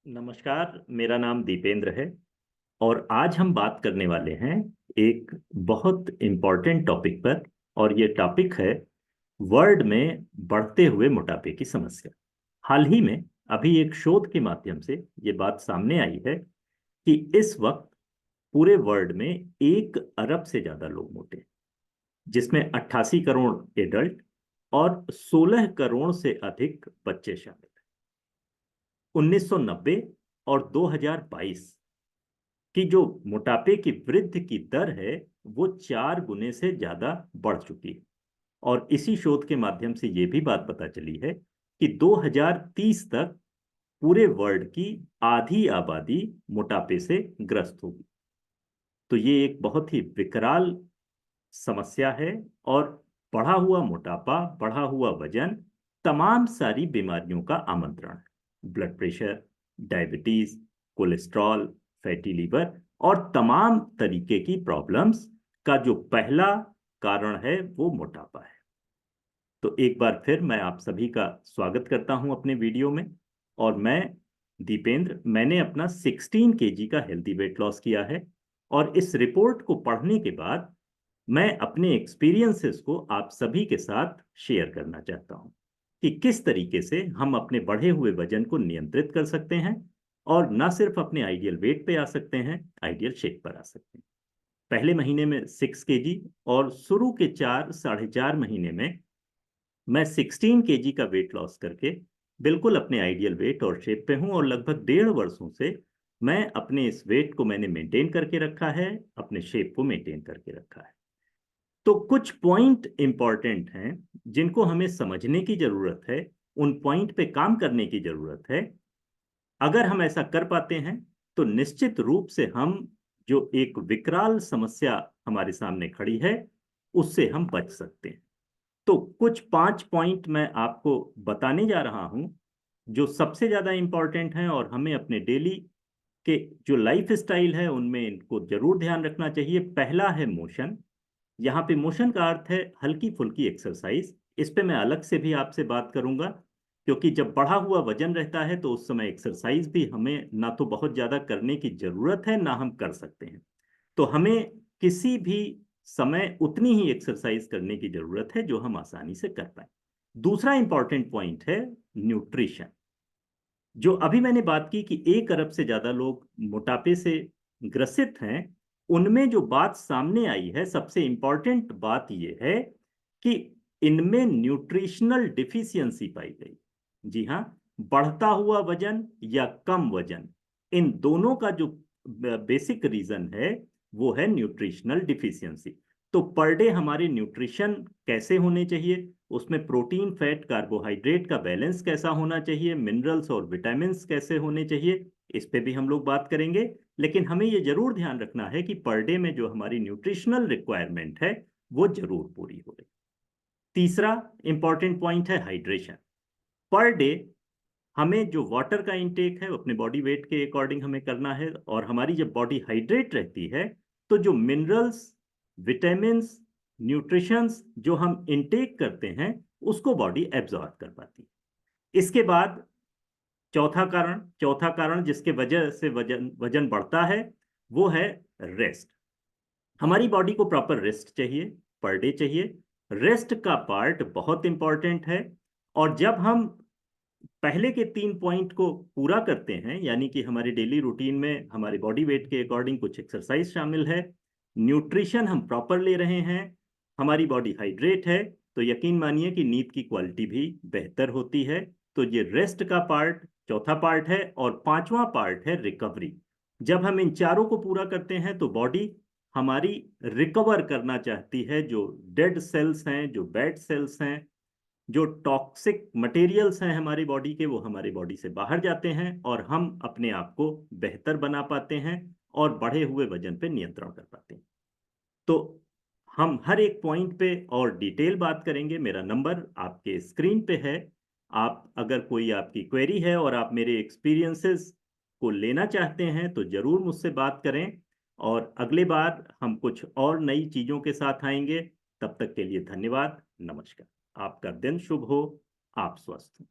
नमस्कार, मेरा नाम दीपेंद्र है और आज हम बात करने वाले हैं एक बहुत इम्पोर्टेंट टॉपिक पर। और ये टॉपिक है वर्ल्ड में बढ़ते हुए मोटापे की समस्या। हाल ही में अभी एक शोध के माध्यम से ये बात सामने आई है कि इस वक्त पूरे वर्ल्ड में 1 अरब से ज्यादा लोग मोटे हैं, जिसमें 88 करोड़ एडल्ट और 16 करोड़ से अधिक बच्चे शामिल हैं। 1990 और 2022 कि जो मोटापे की वृद्धि की दर है वो 4 गुने से ज्यादा बढ़ चुकी है। और इसी शोध के माध्यम से ये भी बात पता चली है कि 2030 तक पूरे वर्ल्ड की आधी आबादी मोटापे से ग्रस्त होगी। तो ये एक बहुत ही विकराल समस्या है। और बढ़ा हुआ मोटापा, बढ़ा हुआ वजन तमाम सारी बीमारियों का आमंत्रण है। Blood pressure, diabetes, cholesterol, fatty liver और तमाम तरीके की प्रॉब्लम्स का जो पहला कारण है वो मोटापा है। तो एक बार फिर मैं आप सभी का स्वागत करता हूं अपने वीडियो में। और मैं दीपेंद्र, मैंने अपना 16 kg का हेल्दी वेट लॉस किया है। और इस रिपोर्ट को पढ़ने के बाद मैं अपने एक्सपीरियंसेस को आप सभी के साथ शेयर करना चाहता हूं कि किस तरीके से हम अपने बढ़े हुए वजन को नियंत्रित कर सकते हैं और न सिर्फ अपने आइडियल वेट पे आ सकते हैं, आइडियल शेप पर आ सकते हैं। पहले महीने में 6 kg और शुरू के 4 साढ़े 4 महीने में मैं 16 kg का वेट लॉस करके बिल्कुल अपने आइडियल वेट और शेप पे हूं। और लगभग 1.5 वर्षों से मैं अपने इस वेट को मैंने मेंटेन करके रखा है, अपने शेप को मेंटेन करके रखा है। तो कुछ पॉइंट इंपॉर्टेंट हैं जिनको हमें समझने की जरूरत है, उन पॉइंट पे काम करने की जरूरत है। अगर हम ऐसा कर पाते हैं तो निश्चित रूप से हम जो एक विकराल समस्या हमारे सामने खड़ी है उससे हम बच सकते हैं। तो कुछ 5 पॉइंट मैं आपको बताने जा रहा हूं जो सबसे ज्यादा इंपॉर्टेंट हैं और हमें अपने डेली के जो लाइफ स्टाइल है उनमें इनको जरूर ध्यान रखना चाहिए। पहला है मोशन। यहाँ पे मोशन का अर्थ है हल्की फुल्की एक्सरसाइज। इस पे मैं अलग से भी आपसे बात करूंगा, क्योंकि जब बढ़ा हुआ वजन रहता है तो उस समय एक्सरसाइज भी हमें ना तो बहुत ज्यादा करने की जरूरत है ना हम कर सकते हैं। तो हमें किसी भी समय उतनी ही एक्सरसाइज करने की जरूरत है जो हम आसानी से कर पाए। दूसरा इंपॉर्टेंट पॉइंट है न्यूट्रिशन। जो अभी मैंने बात की कि 1 अरब से ज्यादा लोग मोटापे से ग्रसित हैं, उनमें जो बात सामने आई है, सबसे इंपॉर्टेंट बात यह है कि इनमें न्यूट्रिशनल डिफिशियंसी पाई गई। जी हाँ, बढ़ता हुआ वजन या कम वजन, इन दोनों का जो बेसिक रीजन है वो है न्यूट्रिशनल डिफिशियंसी। तो पर डे हमारे न्यूट्रिशन कैसे होने चाहिए, उसमें प्रोटीन, फैट, कार्बोहाइड्रेट का बैलेंस कैसा होना चाहिए, मिनरल्स और विटामिन्स कैसे होने चाहिए, इस पे भी हम लोग बात करेंगे। लेकिन हमें ये जरूर ध्यान रखना है कि पर डे में जो हमारी न्यूट्रिशनल रिक्वायरमेंट है वो जरूर पूरी हो रही। तीसरा इंपॉर्टेंट पॉइंट है हाइड्रेशन। पर डे हमें जो वाटर का इंटेक है वो अपने बॉडी वेट के अकॉर्डिंग हमें करना है। और हमारी जब बॉडी हाइड्रेट रहती है तो जो मिनरल्स, विटामिन्स, न्यूट्रिशंस जो हम इंटेक करते हैं उसको बॉडी एब्जॉर्ब कर पाती है। इसके बाद चौथा कारण जिसके वजह से वजन वजन बढ़ता है वो है रेस्ट। हमारी बॉडी को प्रॉपर रेस्ट चाहिए, पर डे चाहिए। रेस्ट का पार्ट बहुत इंपॉर्टेंट है। और जब हम पहले के 3 पॉइंट को पूरा करते हैं, यानी कि हमारे डेली रूटीन में हमारे बॉडी वेट के अकॉर्डिंग कुछ एक्सरसाइज शामिल है, न्यूट्रिशन हम प्रॉपर ले रहे हैं, हमारी बॉडी हाइड्रेट है, तो यकीन मानिए कि नींद की क्वालिटी भी बेहतर होती है। तो ये रेस्ट का पार्ट चौथा पार्ट है। और पांचवा पार्ट है रिकवरी। जब हम इन चारों को पूरा करते हैं तो बॉडी हमारी रिकवर करना चाहती है। जो डेड सेल्स हैं, जो बैड सेल्स हैं, जो टॉक्सिक मटेरियल्स हैं हमारी बॉडी के, वो हमारी बॉडी से बाहर जाते हैं और हम अपने आप को बेहतर बना पाते हैं और बढ़े हुए वजन पे नियंत्रण कर पाते हैं। तो हम हर एक पॉइंट पे और डिटेल बात करेंगे। मेरा नंबर आपके स्क्रीन पे है। आप अगर कोई आपकी क्वेरी है और आप मेरे एक्सपीरियंसेस को लेना चाहते हैं तो जरूर मुझसे बात करें। और अगले बार हम कुछ और नई चीजों के साथ आएंगे। तब तक के लिए धन्यवाद, नमस्कार। आपका दिन शुभ हो, आप स्वस्थ हो।